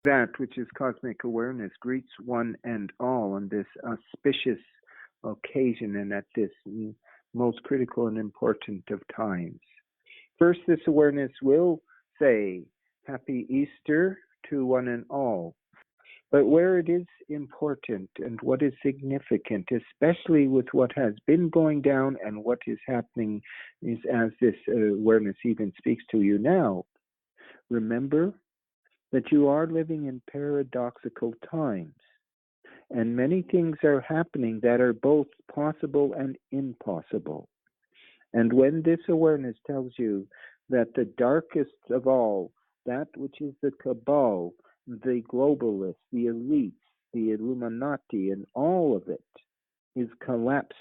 That which is cosmic awareness greets one and all on this auspicious occasion and at this most critical and important of times. First, this awareness will say Happy Easter to one and all. But where it is important and what is significant, especially with what has been going down and what is happening, is as this awareness even speaks to you now. Remember that you are living in paradoxical times, and many things are happening that are both possible and impossible. And when this awareness tells you that the darkest of all, that which is the cabal, the globalists, the elites, the Illuminati, and all of it is collapsed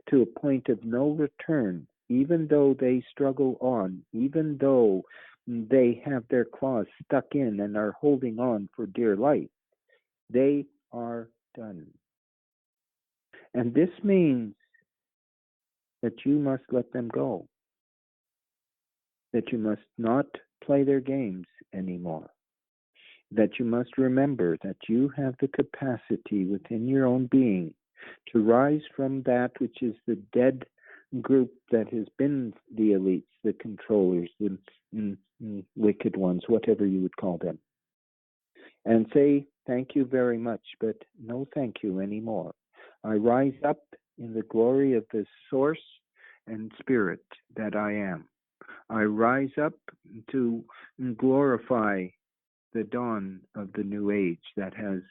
to a point of no return, even though they struggle on, even though they have their claws stuck in and are holding on for dear life, they are done. And this means that you must let them go, that you must not play their games anymore, that you must remember that you have the capacity within your own being to rise from that which is the dead group that has been the elites, the controllers, the wicked ones, whatever you would call them, and say thank you very much, but no thank you anymore. I rise up in the glory of the source and spirit that I am. I rise up to glorify the dawn of the new age that has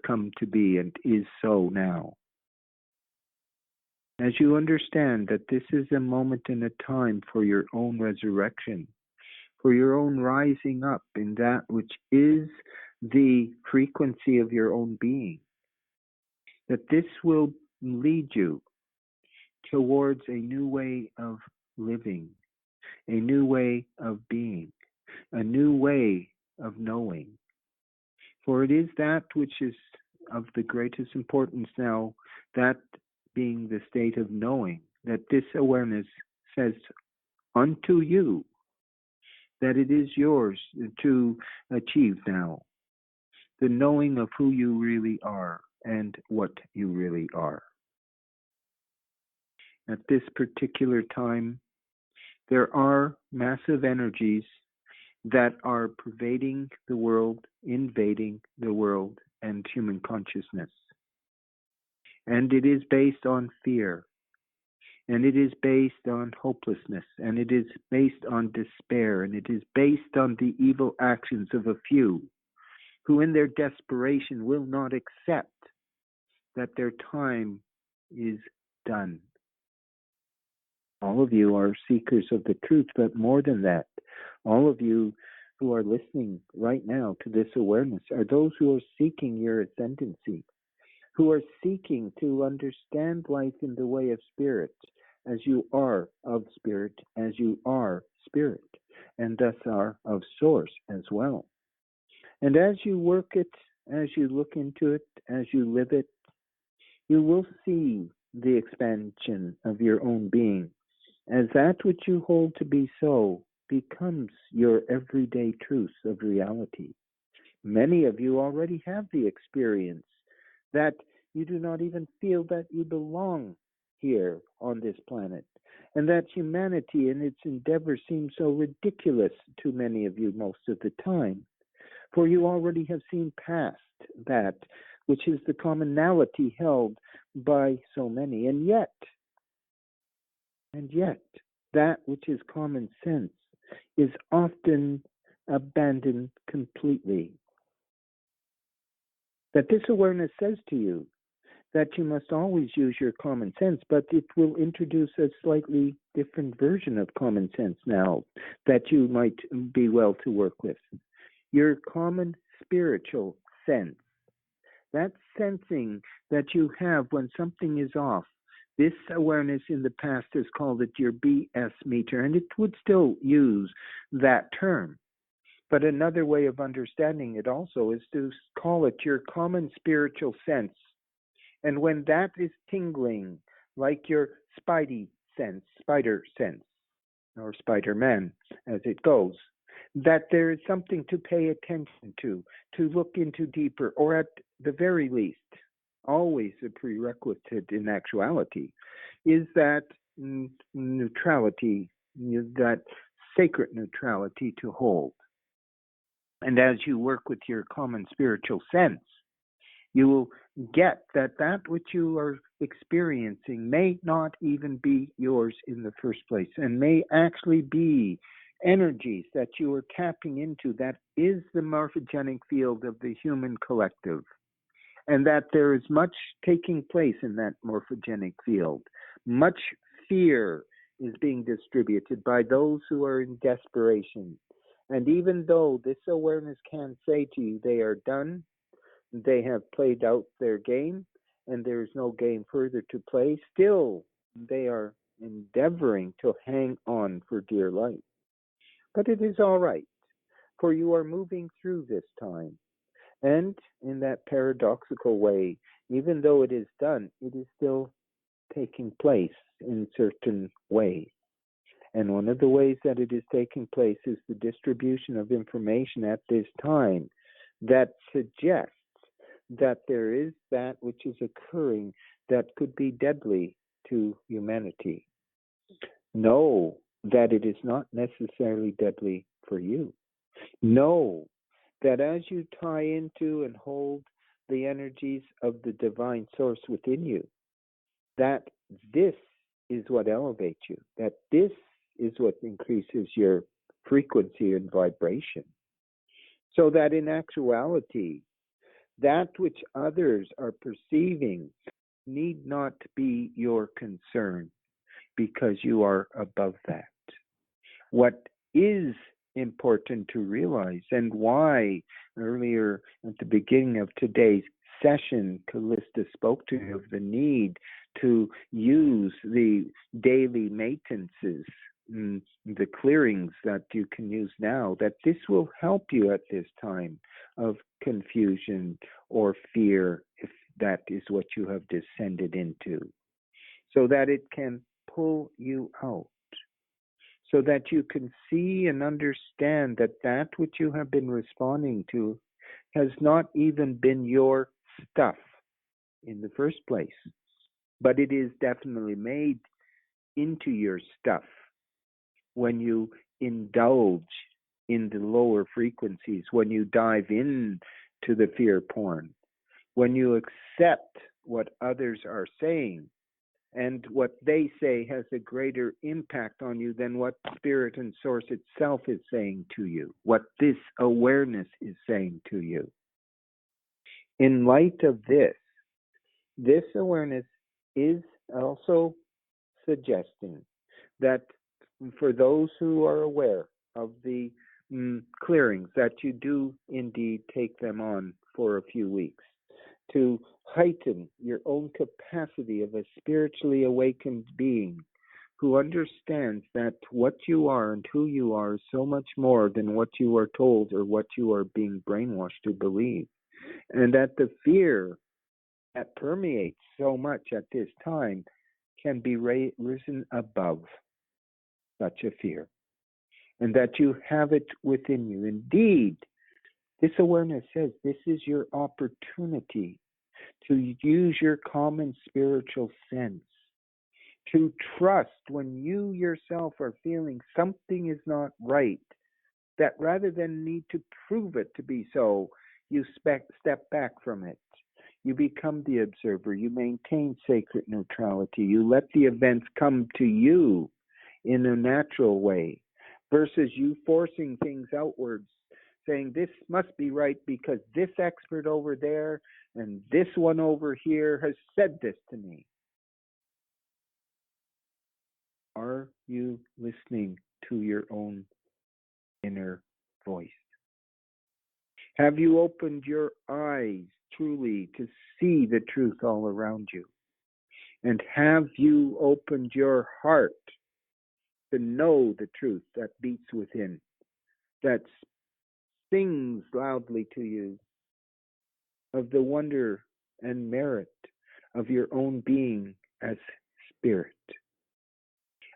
come to be and is so now. As you understand that this is a moment and a time for your own resurrection, for your own rising up in that which is the frequency of your own being, that this will lead you towards a new way of living, a new way of being, a new way of knowing. For it is that which is of the greatest importance now, that being the state of knowing, that this awareness says unto you that it is yours to achieve now, the knowing of who you really are and what you really are. At this particular time, there are massive energies that are pervading the world, invading the world and human consciousness. And it is based on fear, and it is based on hopelessness, and it is based on despair, and it is based on the evil actions of a few who in their desperation will not accept that their time is done. All of you are seekers of the truth, but more than that, all of you who are listening right now to this awareness are those who are seeking your ascendancy, who are seeking to understand life in the way of spirit, as you are of spirit, as you are spirit, and thus are of source as well. And as you work it, as you look into it, as you live it, you will see the expansion of your own being, as that which you hold to be so becomes your everyday truth of reality. Many of you already have the experience that you do not even feel that you belong here on this planet, and that humanity and its endeavor seems so ridiculous to many of you most of the time. For you already have seen past that which is the commonality held by so many, and yet, that which is common sense is often abandoned completely. That this awareness says to you that you must always use your common sense, but it will introduce a slightly different version of common sense now that you might be well to work with. Your common spiritual sense, that sensing that you have when something is off. This awareness in the past has called it your BS meter, and it would still use that term. But another way of understanding it also is to call it your common spiritual sense. And when that is tingling, like your spidey sense, spider sense, or Spider-Man as it goes, that there is something to pay attention to look into deeper, or at the very least, always a prerequisite in actuality, is that neutrality, that sacred neutrality to hold. And as you work with your common spiritual sense, you will get that which you are experiencing may not even be yours in the first place, and may actually be energies that you are tapping into that is the morphogenic field of the human collective, and that there is much taking place in that morphogenic field. Much fear is being distributed by those who are in desperation. And even though this awareness can say to you they are done, they have played out their game, and there is no game further to play, still they are endeavoring to hang on for dear life. But it is all right, for you are moving through this time. And in that paradoxical way, even though it is done, it is still taking place in certain ways. And one of the ways that it is taking place is the distribution of information at this time that suggests that there is that which is occurring that could be deadly to humanity. Know that it is not necessarily deadly for you. Know that as you tie into and hold the energies of the divine source within you, that this is what elevates you, that this is what increases your frequency and vibration. So that in actuality, that which others are perceiving need not be your concern, because you are above that. What is important to realize, and why earlier at the beginning of today's session, Callista spoke to you of the need to use the daily maintenances, the clearings that you can use now, that this will help you at this time of confusion or fear, if that is what you have descended into, so that it can pull you out, so that you can see and understand that that which you have been responding to has not even been your stuff in the first place, but it is definitely made into your stuff when you indulge in the lower frequencies, when you dive in to the fear porn, when you accept what others are saying, and what they say has a greater impact on you than what Spirit and Source itself is saying to you, what this awareness is saying to you. In light of this awareness is also suggesting that for those who are aware of the clearings, that you do indeed take them on for a few weeks, to heighten your own capacity of a spiritually awakened being who understands that what you are and who you are is so much more than what you are told or what you are being brainwashed to believe. And that the fear that permeates so much at this time can be risen above such a fear. And that you have it within you. Indeed, this awareness says this is your opportunity to use your common spiritual sense, to trust when you yourself are feeling something is not right, that rather than need to prove it to be so, you step back from it. You become the observer. You maintain sacred neutrality. You let the events come to you in a natural way, versus you forcing things outwards, saying this must be right because this expert over there and this one over here has said this to me. Are you listening to your own inner voice? Have you opened your eyes truly to see the truth all around you? And have you opened your heart to know the truth that beats within, that sings loudly to you of the wonder and merit of your own being as spirit,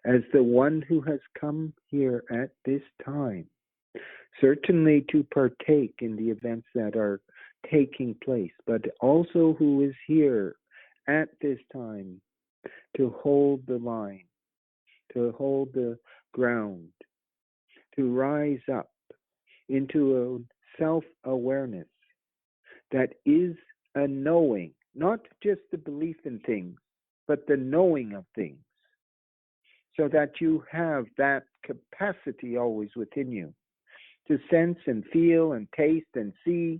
as the one who has come here at this time certainly to partake in the events that are taking place, but also who is here at this time to hold the line, to hold the ground, to rise up into a self-awareness that is a knowing, not just the belief in things, but the knowing of things, so that you have that capacity always within you to sense and feel and taste and see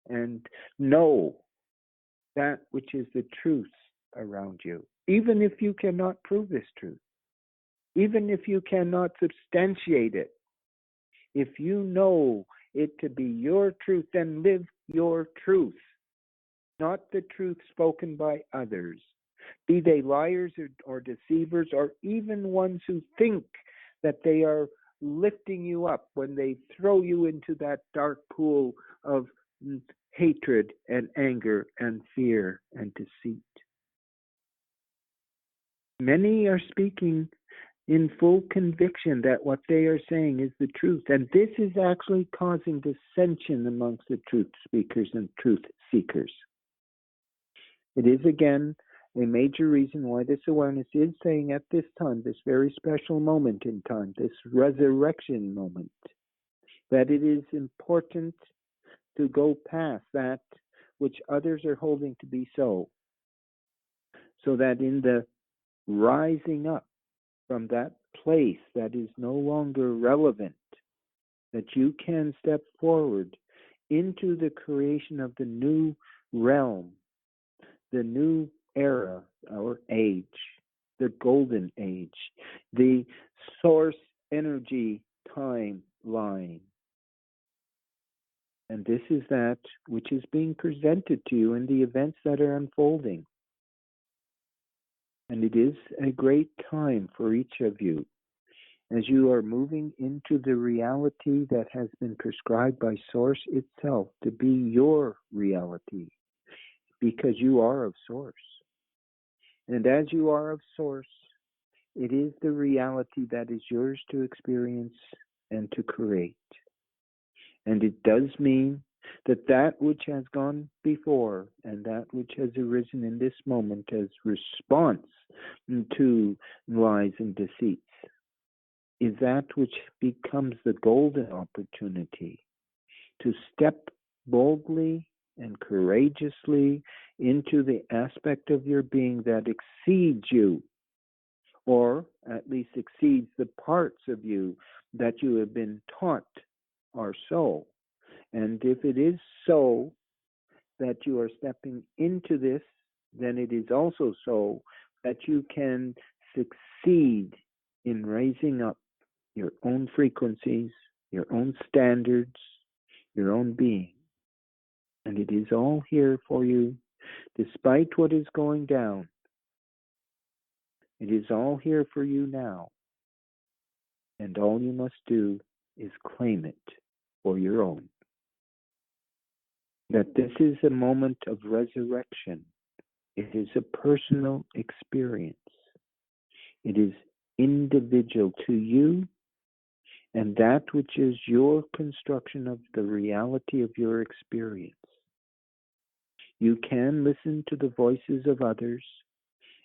and know that which is the truth around you, even if you cannot prove this truth, even if you cannot substantiate it. If you know it to be your truth, then live your truth, not the truth spoken by others, be they liars or deceivers, or even ones who think that they are lifting you up when they throw you into that dark pool of hatred and anger and fear and deceit. Many are speaking in full conviction that what they are saying is the truth, and this is actually causing dissension amongst the truth speakers and truth seekers. It is again a major reason why this awareness is saying at this time, this very special moment in time, this resurrection moment, that it is important to go past that which others are holding to be so that in the rising up from that place that is no longer relevant, that you can step forward into the creation of the new realm, the new era or age, the golden age, the source energy timeline. And this is that which is being presented to you in the events that are unfolding. And it is a great time for each of you as you are moving into the reality that has been prescribed by Source itself to be your reality, because you are of Source. And as you are of Source, it is the reality that is yours to experience and to create. And it does mean that that which has gone before and that which has arisen in this moment as response to lies and deceits is that which becomes the golden opportunity to step boldly and courageously into the aspect of your being that exceeds you, or at least exceeds the parts of you that you have been taught are so. And if it is so that you are stepping into this, then it is also so that you can succeed in raising up your own frequencies, your own standards, your own being. And it is all here for you, despite what is going down. It is all here for you now. And all you must do is claim it for your own. That this is a moment of resurrection. It is a personal experience. It is individual to you, and that which is your construction of the reality of your experience. You can listen to the voices of others,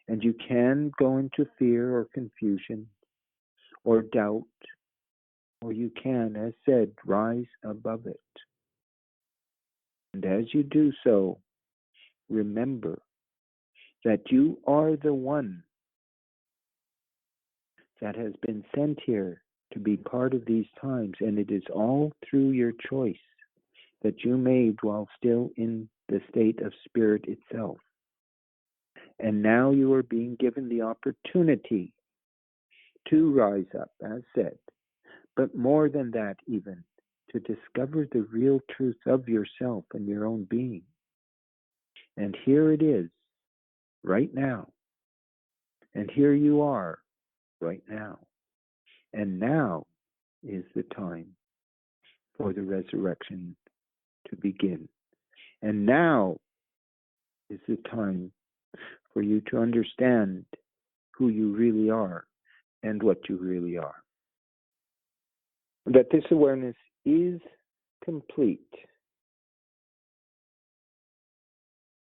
and you can go into fear or confusion or doubt, or you can, as said, rise above it. And as you do so, remember that you are the one that has been sent here to be part of these times, and it is all through your choice that you made while still in the state of spirit itself. And now you are being given the opportunity to rise up, as said, but more than that even, to discover the real truth of yourself and your own being. And here it is, right now. And here you are, right now. And now is the time for the resurrection to begin. And now is the time for you to understand who you really are and what you really are. That this awareness is complete.